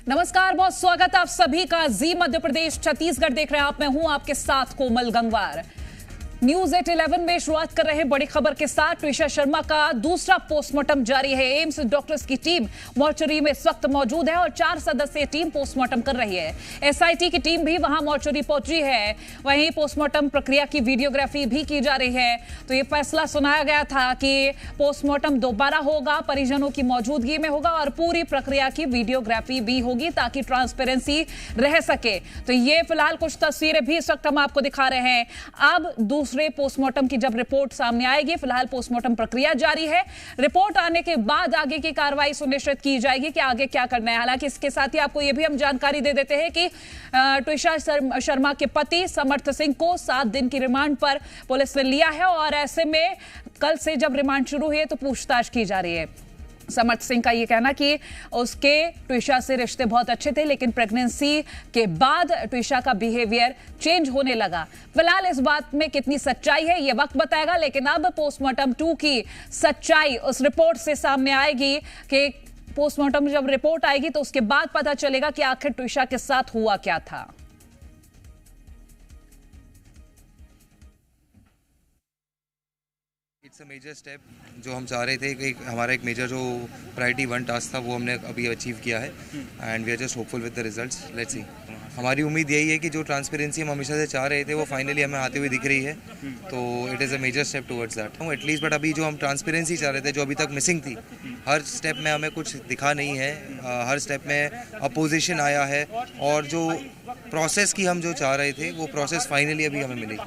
नमस्कार, बहुत स्वागत आप सभी का जी मध्य प्रदेश छत्तीसगढ़ देख रहे हैं आप। मैं हूं आपके साथ कोमल गंगवार। न्यूज 811 में शुरुआत कर रहे हैं बड़ी खबर के साथ। ट्विशा शर्मा का दूसरा पोस्टमार्टम जारी है। एम्स डॉक्टर्स की टीम मॉर्चरी में इस वक्त मौजूद है और 4 सदस्यीय टीम पोस्टमार्टम कर रही है। एसआईटी की टीम भी वहां मॉर्चरी पहुंची है। वहीं पोस्टमार्टम प्रक्रिया की वीडियोग्राफी भी की जा रही है। तो ये फैसला सुनाया गया था कि पोस्टमार्टम दोबारा होगा, परिजनों की मौजूदगी में होगा और पूरी प्रक्रिया की वीडियोग्राफी भी होगी ताकि ट्रांसपेरेंसी रह सके। तो ये फिलहाल कुछ तस्वीरें भी इस वक्त हम आपको दिखा रहे हैं। अब दूसरे पोस्टमार्टम की जब रिपोर्ट सामने आएगी, फिलहाल पोस्टमार्टम प्रक्रिया जारी है। रिपोर्ट आने के बाद आगे की कार्रवाई सुनिश्चित की जाएगी कि आगे क्या करना है। हालांकि इसके साथ ही आपको यह भी हम जानकारी दे देते हैं कि ट्विशा शर्मा के पति समर्थ सिंह को 7 दिन की रिमांड पर पुलिस ने लिया है और ऐसे में कल से जब रिमांड शुरू हुई है तो पूछताछ की जा रही है। समर्थ सिंह का यह कहना कि उसके ट्विशा से रिश्ते बहुत अच्छे थे, लेकिन प्रेगनेंसी के बाद ट्विशा का बिहेवियर चेंज होने लगा। फिलहाल इस बात में कितनी सच्चाई है ये वक्त बताएगा, लेकिन अब पोस्टमार्टम 2 की सच्चाई उस रिपोर्ट से सामने आएगी कि पोस्टमार्टम जब रिपोर्ट आएगी तो उसके बाद पता चलेगा कि आखिर ट्विशा के साथ हुआ क्या था। इट्स अ मेजर स्टेप जो हम चाह रहे थे। हमारा एक मेजर जो प्रायोरिटी 1 टास्क था वो हमने अभी अचीव किया है and we are just hopeful with the results. Let's see. हमारी उम्मीद यही है कि जो ट्रांसपेरेंसी हम हमेशा से चाह रहे थे वो फाइनली हमें आते हुए दिख रही है, तो it is a major step towards that at least. But अभी जो हम ट्रांसपेरेंसी चाह रहे थे जो अभी तक मिसिंग थी, हर स्टेप में हमें कुछ दिखा नहीं है। हर स्टेप में अपोजिशन आया है और जो प्रोसेस की हम जो चाह रहे थे वो प्रोसेस फाइनली अभी हमें मिली।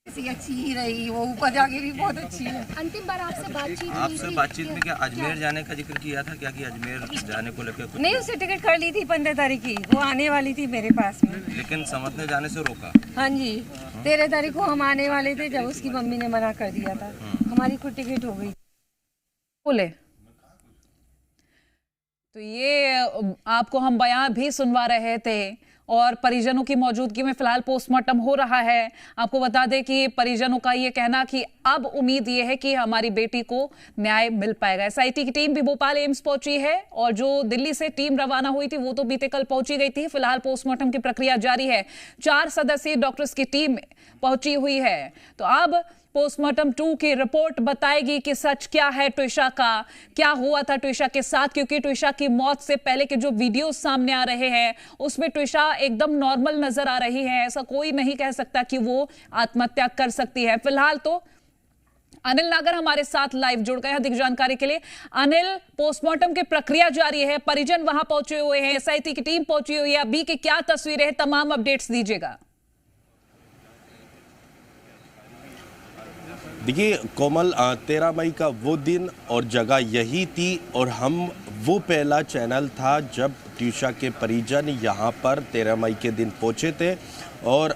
अच्छी ही रही, वो ऊपर जाके भी बहुत अच्छी है। अंतिम बार आपसे बातचीत में क्या अजमेर जाने का जिक्र किया था क्या कि अजमेर जाने को लेकर कुछ? नहीं, उससे टिकट कर ली थी 15 तारीख की, वो आने वाली थी मेरे पास में, लेकिन समर्थ ने जाने से रोका। हाँ जी, 13 तारीख को हम आने वाले थे जब उसकी मम्मी ने मना कर दिया था। हमारी खुद टिकट हो गई। बोले तो ये आपको हम बयान भी सुनवा रहे थे और परिजनों की मौजूदगी में फिलहाल पोस्टमार्टम हो रहा है। आपको बता दें कि परिजनों का ये कहना कि अब उम्मीद ये है कि हमारी बेटी को न्याय मिल पाएगा। एसआईटी की टीम भी भोपाल एम्स पहुंची है और जो दिल्ली से टीम रवाना हुई थी वो तो बीते कल पहुंची गई थी। फिलहाल पोस्टमार्टम की प्रक्रिया जारी है। 4 सदस्यीय डॉक्टर्स की टीम पहुंची हुई है। तो अब पोस्टमार्टम 2 की रिपोर्ट बताएगी कि सच क्या है, ट्विशा का क्या हुआ था ट्विशा के साथ, क्योंकि ट्विशा की मौत से पहले के जो वीडियोस सामने आ रहे हैं उसमें ट्विशा एकदम नॉर्मल नजर आ रही है। ऐसा कोई नहीं कह सकता कि वो आत्महत्या कर सकती है। फिलहाल तो अनिल नागर हमारे साथ लाइव जुड़ गए हैं अधिक जानकारी के लिए। अनिल, पोस्टमार्टम की प्रक्रिया जारी है, परिजन वहां पहुंचे हुए हैं, एसआईटी की टीम पहुंची हुई है, अभी की क्या तस्वीरें हैं, तमाम अपडेट्स दीजिएगा। देखिए कोमल, 13 मई का वो दिन और जगह यही थी और हम वो पहला चैनल था जब ट्विशा के परिजन यहाँ पर 13 मई के दिन पहुँचे थे और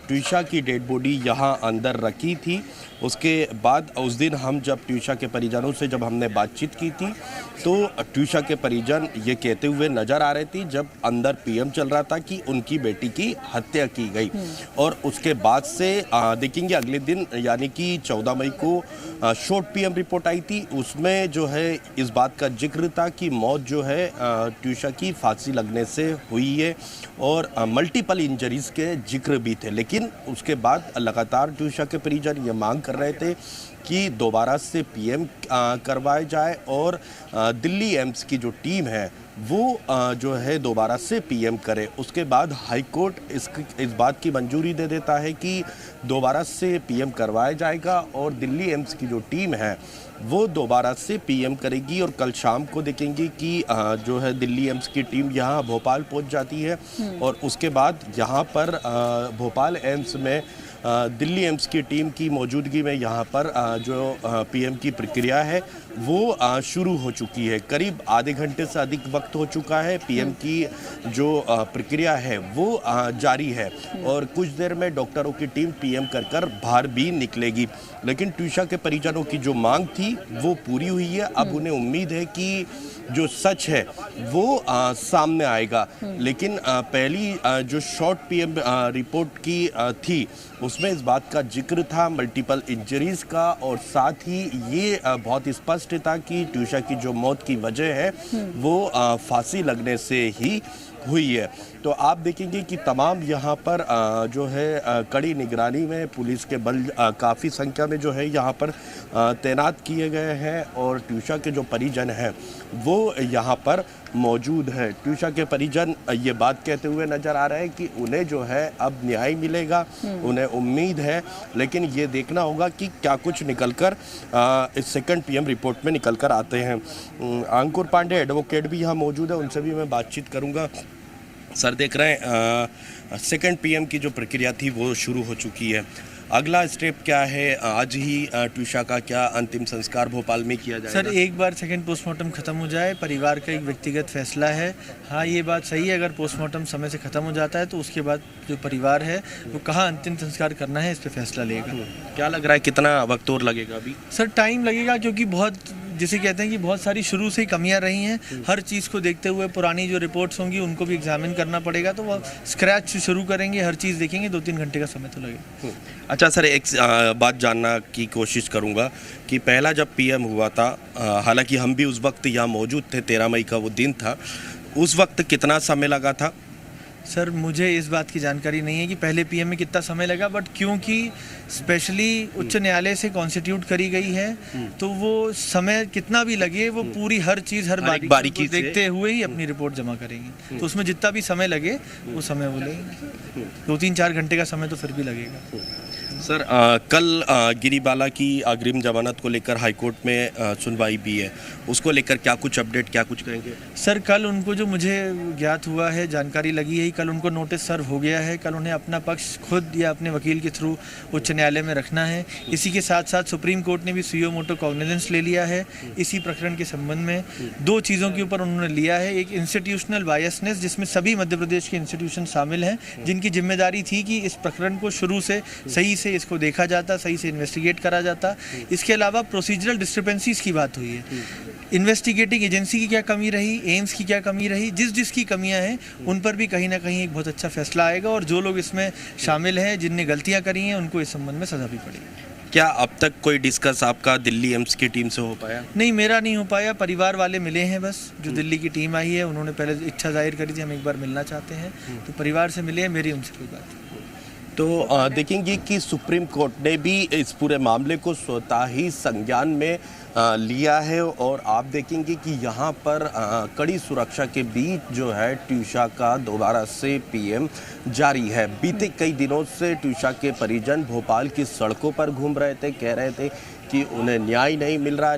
ट्विशा की डेड बॉडी यहाँ अंदर रखी थी। उसके बाद उस दिन हम जब ट्विशा के परिजनों से जब हमने बातचीत की थी तो ट्विशा के परिजन ये कहते हुए नज़र आ रहे थे जब अंदर पीएम चल रहा था कि उनकी बेटी की हत्या की गई। और उसके बाद से देखेंगे अगले दिन यानी कि 14 मई को शॉर्ट पीएम रिपोर्ट आई थी। उसमें जो है इस बात का जिक्र था कि मौत जो है ट्विशा की फांसी लगने से हुई है और मल्टीपल इंजरीज के जिक्र भी थे। लेकिन उसके बाद लगातार ट्विशा के परिजन ये मांग कर रहे थे कि दोबारा से पीएम करवाए जाए और दिल्ली एम्स की जो टीम है वो जो है दोबारा से पीएम करे। उसके बाद हाई कोर्ट इस बात की मंजूरी दे देता है कि दोबारा से पीएम करवाया जाएगा और दिल्ली एम्स की जो टीम है वो दोबारा से पीएम करेगी। और कल शाम को देखेंगे कि जो है दिल्ली एम्स की टीम यहाँ भोपाल पहुँच जाती है और उसके बाद यहाँ पर भोपाल एम्स में दिल्ली एम्स की टीम की मौजूदगी में यहाँ पर जो पीएम की प्रक्रिया है वो शुरू हो चुकी है। करीब आधे घंटे से अधिक वक्त हो चुका है। पीएम की जो प्रक्रिया है वो जारी है और कुछ देर में डॉक्टरों की टीम पीएम कर बाहर भी निकलेगी। लेकिन ट्विशा के परिजनों की जो मांग थी वो पूरी हुई है। अब उन्हें उम्मीद है कि जो सच है वो सामने आएगा। लेकिन पहली जो शॉर्ट पीएम रिपोर्ट की थी उसमें इस बात का जिक्र था मल्टीपल इंजरीज का और साथ ही ये बहुत स्पष्ट स्पष्ट था कि ट्यूशा की जो मौत की वजह है वो फांसी लगने से ही हुई है। तो आप देखेंगे कि तमाम यहाँ पर जो है कड़ी निगरानी में पुलिस के बल काफ़ी संख्या में जो है यहाँ पर तैनात किए गए हैं और ट्यूशा के जो परिजन हैं वो यहाँ पर मौजूद है। ट्यूशा के परिजन ये बात कहते हुए नज़र आ रहे हैं कि उन्हें जो है अब न्याय मिलेगा, उन्हें उम्मीद है, लेकिन ये देखना होगा कि क्या कुछ निकलकर इस सेकंड पीएम रिपोर्ट में निकल कर आते हैं। अंकुर पांडे एडवोकेट भी यहाँ मौजूद है, उनसे भी मैं बातचीत करूँगा। सर, देख रहे हैं सेकंड पीएम की जो प्रक्रिया थी वो शुरू हो चुकी है। अगला स्टेप क्या है? आज ही ट्यूशा का क्या अंतिम संस्कार भोपाल में किया जाएगा? सर, एक बार सेकंड पोस्टमार्टम खत्म हो जाए, परिवार का एक व्यक्तिगत फैसला है। हाँ, ये बात सही है, अगर पोस्टमार्टम समय से ख़त्म हो जाता है तो उसके बाद जो परिवार है वो कहाँ अंतिम संस्कार करना है इस पर फैसला लेगा। क्या लग रहा है कितना वक्त और लगेगा अभी? सर, टाइम लगेगा क्योंकि बहुत, जिसे कहते हैं कि बहुत सारी शुरू से ही कमियां रही हैं। हर चीज़ को देखते हुए पुरानी जो रिपोर्ट्स होंगी उनको भी एग्जामिन करना पड़ेगा, तो वो स्क्रैच से शुरू करेंगे, हर चीज़ देखेंगे, 2-3 घंटे का समय तो लगेगा। अच्छा सर, एक बात जानना की कोशिश करूंगा कि पहला जब पीएम हुआ था, हालांकि हम भी उस वक्त यहाँ मौजूद थे, 13 मई का वो दिन था, उस वक्त कितना समय लगा था? सर, मुझे इस बात की जानकारी नहीं है कि पहले पीएम में कितना समय लगा, बट क्योंकि स्पेशली उच्च न्यायालय से कॉन्स्टिट्यूट करी गई है तो वो समय कितना भी लगे वो पूरी हर चीज़ हर बारीकी देखते हुए ही अपनी रिपोर्ट जमा करेंगे। तो उसमें जितना भी समय लगे वो समय वो लेंगे। 2-3-4 घंटे का समय तो फिर भी लगेगा। सर, कल गिरिबाला की अग्रिम जमानत को लेकर हाईकोर्ट में सुनवाई भी है, उसको लेकर क्या कुछ अपडेट, क्या कुछ कहेंगे? सर, कल उनको जो मुझे ज्ञात हुआ है, जानकारी लगी है, कल उनको नोटिस सर्व हो गया है। कल उन्हें अपना पक्ष खुद या अपने वकील के थ्रू उच्च न्यायालय में रखना है। इसी के साथ साथ सुप्रीम कोर्ट ने भी सुयो मोटो कॉग्निजेंस ले लिया है इसी प्रकरण के संबंध में। 2 चीज़ों के ऊपर उन्होंने लिया है, एक इंस्टीट्यूशनल बायसनेस, जिसमें सभी मध्य प्रदेश के इंस्टीट्यूशन शामिल हैं जिनकी जिम्मेदारी थी कि इस प्रकरण को शुरू से सही से इसको देखा जाता, सही से इन्वेस्टिगेट करा जाता। इसके अलावा प्रोसीजरल डिस्क्रिपेंसीज की बात हुई है, इन्वेस्टिगेटिंग एजेंसी की क्या कमी रही, एम्स की क्या कमी रही, जिसकी कमियां हैं उन पर भी कहीं ना कहीं एक बहुत अच्छा फैसला आएगा और जो लोग इसमें शामिल हैं, जिनने गलतियां करी हैं, उनको इस संबंध में सजा भी पड़ेगी। क्या अब तक कोई डिस्कस आपका दिल्ली एम्स की टीम से हो पाया? नहीं, मेरा नहीं हो पाया, परिवार वाले मिले हैं बस। जो दिल्ली की टीम आई है उन्होंने पहले इच्छा जाहिर करी थी हम एक बार मिलना चाहते हैं, तो परिवार से मिले हैं, मेरी उनसे कोई बात नहीं। तो देखेंगे कि सुप्रीम कोर्ट ने भी इस पूरे मामले को स्वतः ही संज्ञान में लिया है और आप देखेंगे कि यहाँ पर कड़ी सुरक्षा के बीच जो है ट्यूशा का दोबारा से पीएम जारी है। बीते कई दिनों से ट्यूशा के परिजन भोपाल की सड़कों पर घूम रहे थे, कह रहे थे कि उन्हें न्याय नहीं मिल रहा,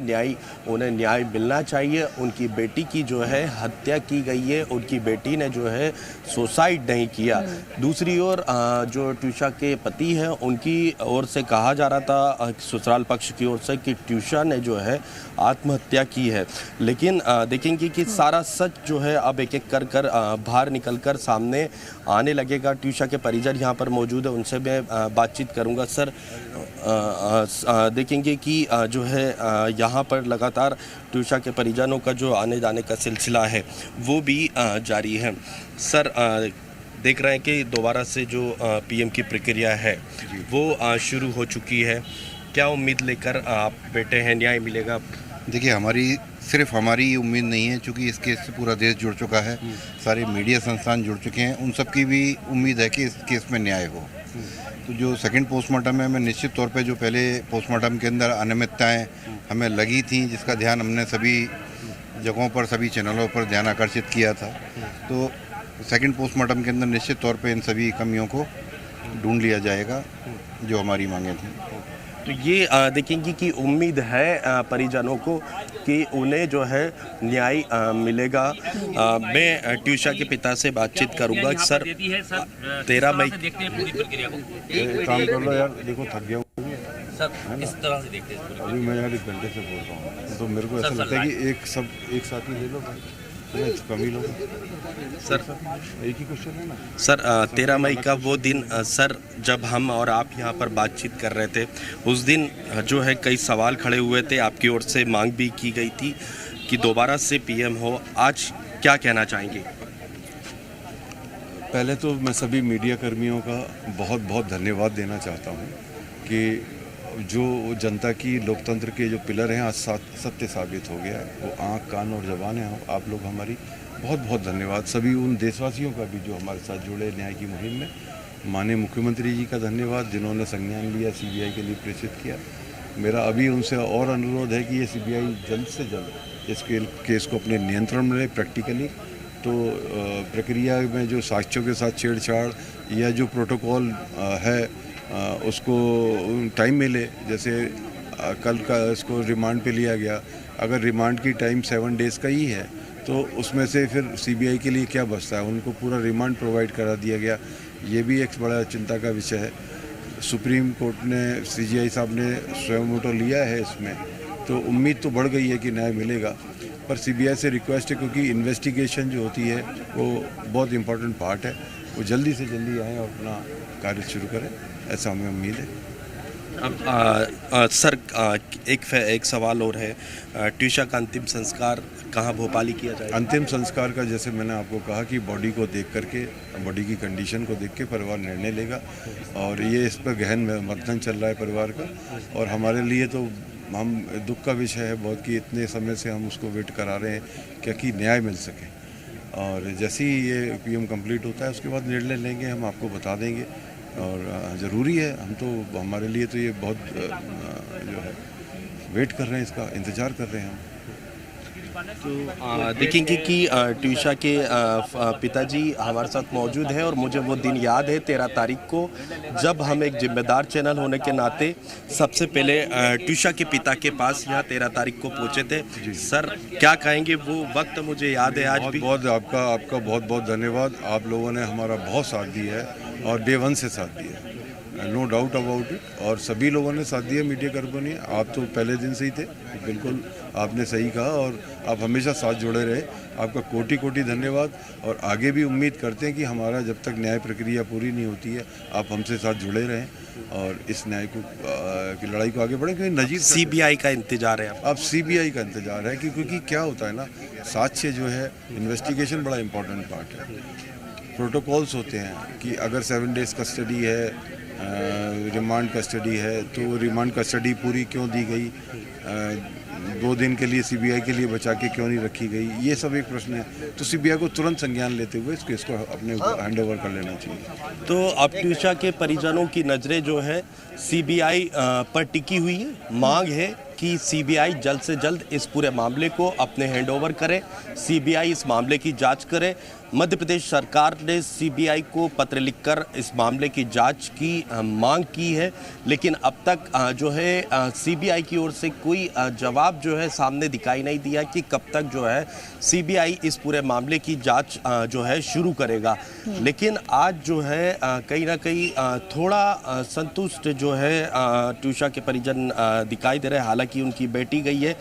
उन्हें न्याय मिलना चाहिए। उनकी बेटी की जो है हत्या की गई है, उनकी बेटी ने जो है सुसाइड नहीं किया। दूसरी ओर जो ट्यूशा के पति हैं उनकी ओर से कहा जा रहा था, ससुराल पक्ष की ओर से, कि ट्यूशा ने जो है आत्महत्या की है। लेकिन देखेंगे कि सारा सच जो है अब एक एक कर बाहर निकल कर सामने आने लगेगा। ट्यूशा के परिजन यहाँ पर मौजूद है, उनसे मैं बातचीत करूँगा। सर, देखेंगे कि जो है यहाँ पर लगातार ट्यूशा के परिजनों का जो आने जाने का सिलसिला है वो भी जारी है। सर, देख रहे हैं कि दोबारा से जो पीएम की प्रक्रिया है वो शुरू हो चुकी है। क्या उम्मीद लेकर आप बैठे हैं, न्याय मिलेगा? देखिए, सिर्फ हमारी उम्मीद नहीं है, क्योंकि इस केस से पूरा देश जुड़ चुका है, सारे मीडिया संस्थान जुड़ चुके हैं, उन सब की भी उम्मीद है कि इस केस में न्याय हो। तो जो सेकंड पोस्टमार्टम है, मैं निश्चित तौर पे जो पहले पोस्टमार्टम के अंदर अनियमितताएं हमें लगी थी, जिसका ध्यान हमने सभी जगहों पर, सभी चैनलों पर ध्यान आकर्षित किया था, तो सेकंड पोस्टमार्टम के अंदर निश्चित तौर पे इन सभी कमियों को ढूंढ लिया जाएगा जो हमारी मांगें थी। तो ये देखेंगे कि उम्मीद है परिजनों को कि उन्हें जो है न्याय मिलेगा। मैं ट्यूशा के पिता से बातचीत करूंगा। सर, 13 मई काम कर लो यार, देखो थक गया सर, इस तरह से देखते हैं। अभी मैं यार 1 घंटे से बोल रहा हूँ, तो मेरे को ऐसा लगता है कि एक साथ ही ले लो, कम ही लो। सर, एक ही क्वेश्चन है ना सर। 13 मई का वो दिन, सर, जब हम और आप यहाँ पर बातचीत कर रहे थे, उस दिन जो है कई सवाल खड़े हुए थे, आपकी ओर से मांग भी की गई थी कि दोबारा से पीएम हो। आज क्या कहना चाहेंगे? पहले तो मैं सभी मीडिया कर्मियों का बहुत बहुत धन्यवाद देना चाहता हूँ कि जो जनता की लोकतंत्र के जो पिलर हैं आज सत्य साबित हो गया है। वो आँख कान और ज़बान है आप लोग हमारी। बहुत बहुत धन्यवाद सभी उन देशवासियों का भी जो हमारे साथ जुड़े न्याय की मुहिम में। माननीय मुख्यमंत्री जी का धन्यवाद जिन्होंने संज्ञान लिया, सीबीआई के लिए प्रेषित किया। मेरा अभी उनसे और अनुरोध है कि ये सीबीआई जल्द से जल्द इस केस को अपने नियंत्रण में ले। प्रैक्टिकली तो प्रक्रिया में जो साक्ष्यों के साथ छेड़छाड़ या जो प्रोटोकॉल है उसको टाइम मिले। जैसे कल का इसको रिमांड पे लिया गया, अगर रिमांड की टाइम 7 डेज़ का ही है तो उसमें से फिर सीबीआई के लिए क्या बचता है, उनको पूरा रिमांड प्रोवाइड करा दिया गया। ये भी एक बड़ा चिंता का विषय है। सुप्रीम कोर्ट ने सीजीआई साहब ने स्वयं मोटो लिया है इसमें, तो उम्मीद तो बढ़ गई है कि न्याय मिलेगा। पर सीबीआई से रिक्वेस्ट है, क्योंकि इन्वेस्टिगेशन जो होती है वो बहुत इम्पोर्टेंट पार्ट है, वो जल्दी से जल्दी आएँ और अपना कार्य शुरू करें, ऐसा हमें उम्मीद है। अब सर एक सवाल और है, ट्यूशा का अंतिम संस्कार कहाँ भोपाल ही किया जाएगा? अंतिम संस्कार का जैसे मैंने आपको कहा कि बॉडी को देख करके, बॉडी की कंडीशन को देख के परिवार निर्णय लेगा, और ये इस पर गहन मंथन चल रहा है परिवार का। और हमारे लिए तो हम दुख का विषय है बहुत कि इतने समय से हम उसको वेट करा रहे हैं कि न्याय मिल सके। और जैसे ही ये पीएम कंप्लीट होता है उसके बाद निर्णय लेंगे, हम आपको बता देंगे। और ज़रूरी है, हम तो हमारे लिए तो ये बहुत जो है वेट कर रहे हैं, इसका इंतज़ार कर रहे हैं हम। तो देखेंगे कि ट्यूशा के पिताजी हमारे साथ मौजूद हैं, और मुझे वो दिन याद है 13 तारीख को, जब हम एक जिम्मेदार चैनल होने के नाते सबसे पहले ट्यूशा के पिता के पास यहाँ 13 तारीख को पहुँचे थे। सर क्या कहेंगे, वो वक्त मुझे याद है आज भी। बहुत आपका बहुत बहुत धन्यवाद। आप लोगों ने हमारा बहुत साथ दिया है और डे 1 से साथ दिया है, नो डाउट अबाउट इट। और सभी लोगों ने साथ दिया, मीडिया कर्मी। आप तो पहले दिन से ही थे, बिल्कुल आपने सही कहा, और आप हमेशा साथ जुड़े रहे। आपका कोटि कोटि धन्यवाद। और आगे भी उम्मीद करते हैं कि हमारा जब तक न्याय प्रक्रिया पूरी नहीं होती है आप हमसे साथ जुड़े रहें और इस न्याय को की लड़ाई को आगे बढ़ें। क्योंकि नजीब सीबीआई का इंतजार है अब सीबीआई का इंतजार है, क्योंकि क्या होता है ना, साक्ष्य जो है, इन्वेस्टिगेशन बड़ा इंपॉर्टेंट पार्ट है। प्रोटोकॉल्स होते हैं कि अगर 7 डेज़ कस्टडी है, रिमांड कस्टडी है, तो रिमांड कस्टडी पूरी क्यों दी गई, 2 दिन के लिए सीबीआई के लिए बचा के क्यों नहीं रखी गई, ये सब एक प्रश्न है। तो सीबीआई को तुरंत संज्ञान लेते हुए इस केस को अपने हैंड ओवर कर लेना चाहिए। तो अब ट्यूशा के परिजनों की नज़रें जो है सीबीआई पर टिकी हुई है। मांग है कि सीबीआई जल्द से जल्द इस पूरे मामले को अपने हैंडओवर करे, सीबीआई इस मामले की जांच करे। मध्य प्रदेश सरकार ने सीबीआई को पत्र लिखकर इस मामले की जांच की मांग की है, लेकिन अब तक जो है सीबीआई की ओर से कोई जवाब जो है सामने दिखाई नहीं दिया कि कब तक जो है सीबीआई इस पूरे मामले की जांच जो है शुरू करेगा। लेकिन आज जो है कहीं ना कहीं थोड़ा संतुष्ट जो है ट्यूशा के परिजन दिखाई दे रहे हैं। हालांकि उनकी बेटी गई है,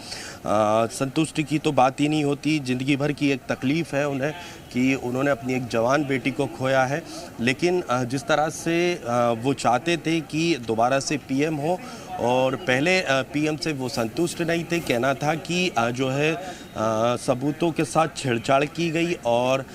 संतुष्टि की तो बात ही नहीं होती। ज़िंदगी भर की एक तकलीफ़ है उन्हें कि उन्होंने अपनी एक जवान बेटी को खोया है। लेकिन जिस तरह से वो चाहते थे कि दोबारा से पीएम हो, और पहले पीएम से वो संतुष्ट नहीं थे, कहना था कि जो है सबूतों के साथ छेड़छाड़ की गई और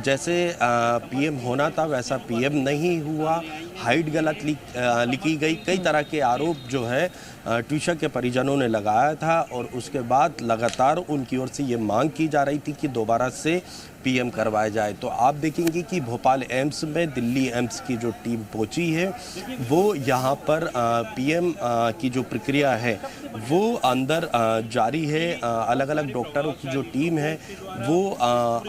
जैसे पीएम होना था वैसा पीएम नहीं हुआ, हाइट गलत लिखी गई, कई तरह के आरोप जो है ट्यूशा के परिजनों ने लगाया था। और उसके बाद लगातार उनकी ओर से ये मांग की जा रही थी कि दोबारा से पीएम करवाया जाए। तो आप देखेंगे कि भोपाल एम्स में दिल्ली एम्स की जो टीम पहुंची है वो यहाँ पर पीएम की जो प्रक्रिया है वो अंदर जारी है। अलग अलग डॉक्टरों की जो टीम है वो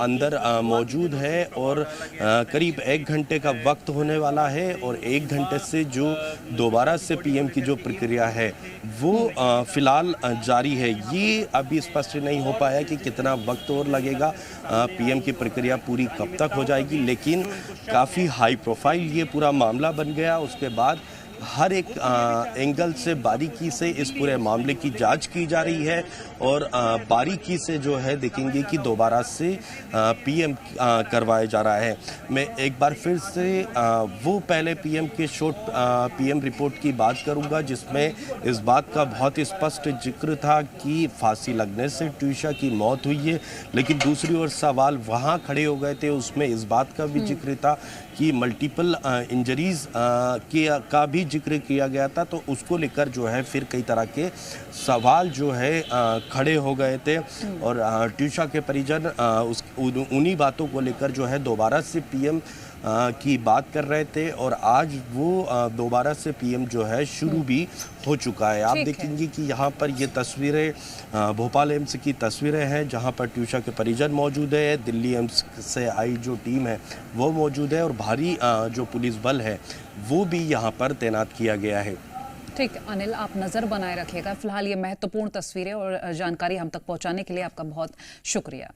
अंदर मौजूद है और करीब 1 घंटे का वक्त होने वाला है। और 1 घंटे से जो दोबारा से पीएम की जो प्रक्रिया है वो फिलहाल जारी है। ये अभी स्पष्ट नहीं हो पाया कि कितना वक्त और लगेगा, पीएम की प्रक्रिया पूरी कब तक हो जाएगी। लेकिन काफ़ी हाई प्रोफाइल ये पूरा मामला बन गया। उसके बाद हर एक एंगल से बारीकी से इस पूरे मामले की जांच की जा रही है और बारीकी से जो है देखेंगे कि दोबारा से पीएम करवाया जा रहा है। मैं एक बार फिर से वो पहले पीएम के शॉर्ट पीएम रिपोर्ट की बात करूंगा जिसमें इस बात का बहुत ही स्पष्ट जिक्र था कि फांसी लगने से ट्यूशा की मौत हुई है। लेकिन दूसरी ओर सवाल वहाँ खड़े हो गए थे, उसमें इस बात का भी जिक्र था कि मल्टीपल इंजरीज का भी जिक्र किया गया था, तो उसको लेकर जो है फिर कई तरह के सवाल जो है खड़े हो गए थे और ट्यूशा के परिजन उन्हीं बातों को लेकर जो है दोबारा से पीएम की बात कर रहे थे और आज वो दोबारा से पीएम जो है शुरू भी हो चुका है। आप देखेंगे कि यहाँ पर ये तस्वीरें भोपाल एम्स की तस्वीरें हैं जहाँ पर ट्यूशा के परिजन मौजूद है, दिल्ली एम्स से आई जो टीम है वो मौजूद है और भारी जो पुलिस बल है वो भी यहाँ पर तैनात किया गया है। ठीक अनिल, आप नज़र बनाए रखिएगा। फिलहाल ये महत्वपूर्ण तस्वीरें और जानकारी हम तक पहुँचाने के लिए आपका बहुत शुक्रिया।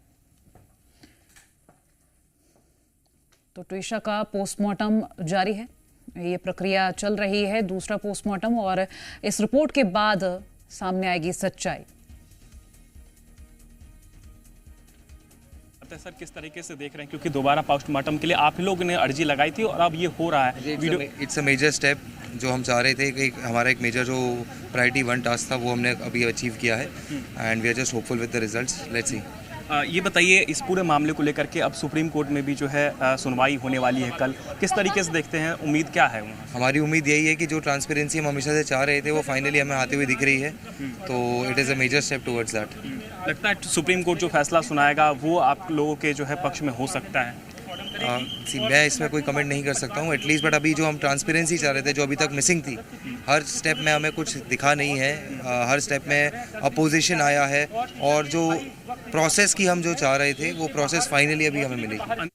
तो ट्यूशा का पोस्टमार्टम जारी है, ये प्रक्रिया चल रही है, दूसरा पोस्टमार्टम, और इस रिपोर्ट के बाद सामने आएगी सच्चाई। सर किस तरीके से देख रहे हैं, क्योंकि दोबारा पोस्टमार्टम के लिए आप लोगों ने अर्जी लगाई थी और अब ये हो रहा है। इट्स अ मेजर स्टेप जो हम चाह रहे थे कि हमारा एक मेजर जो प्रायोरिटी 1 टास्क था वो हमने अभी अचीव किया है and we are just hopeful with the results. Let's see. ये बताइए, इस पूरे मामले को लेकर के अब सुप्रीम कोर्ट में भी जो है सुनवाई होने वाली है कल, किस तरीके से देखते हैं, उम्मीद क्या है? हमारी उम्मीद यही है कि जो ट्रांसपेरेंसी हम हमेशा से चाह रहे थे वो फाइनली हमें आते हुए दिख रही है, तो it is a major step towards that. लगता है सुप्रीम कोर्ट जो फैसला सुनाएगा वो आप लोगों के जो है पक्ष में हो सकता है? मैं इसमें कोई कमेंट नहीं कर सकता हूँ एटलीस्ट, बट अभी जो हम ट्रांसपेरेंसी चाह रहे थे जो अभी तक मिसिंग थी, हर स्टेप में हमें कुछ दिखा नहीं है, हर स्टेप में अपोजिशन आया है और जो प्रोसेस की हम जो चाह रहे थे वो प्रोसेस फाइनली अभी हमें मिलेगी।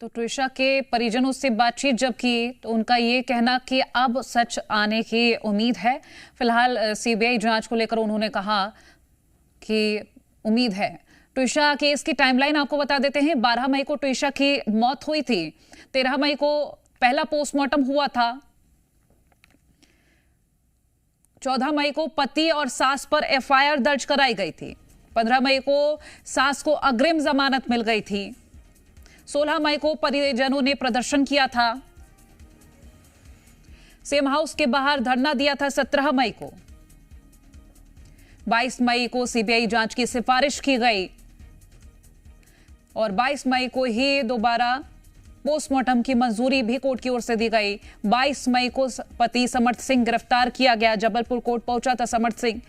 तो ट्यूशा के परिजनों से बातचीत जब की तो उनका ये कहना कि अब सच आने की उम्मीद है। फिलहाल सीबीआई जांच को लेकर उन्होंने कहा कि उम्मीद है। ट्यूशा केस की टाइमलाइन आपको बता देते हैं। 12 मई को ट्यूशा की मौत हुई थी, 13 मई को पहला पोस्टमार्टम हुआ था, 14 मई को पति और सास पर एफआईआर दर्ज कराई गई थी, 15 मई को सास को अग्रिम जमानत मिल गई थी, 16 मई को परिजनों ने प्रदर्शन किया था, सेम हाउस के बाहर धरना दिया था 17 मई को, 22 मई को सीबीआई जांच की सिफारिश की गई और 22 मई को ही दोबारा पोस्टमार्टम की मंजूरी भी कोर्ट की ओर से दी गई। 22 मई को पति समर्थ सिंह गिरफ्तार किया गया, जबलपुर कोर्ट पहुंचा था समर्थ सिंह।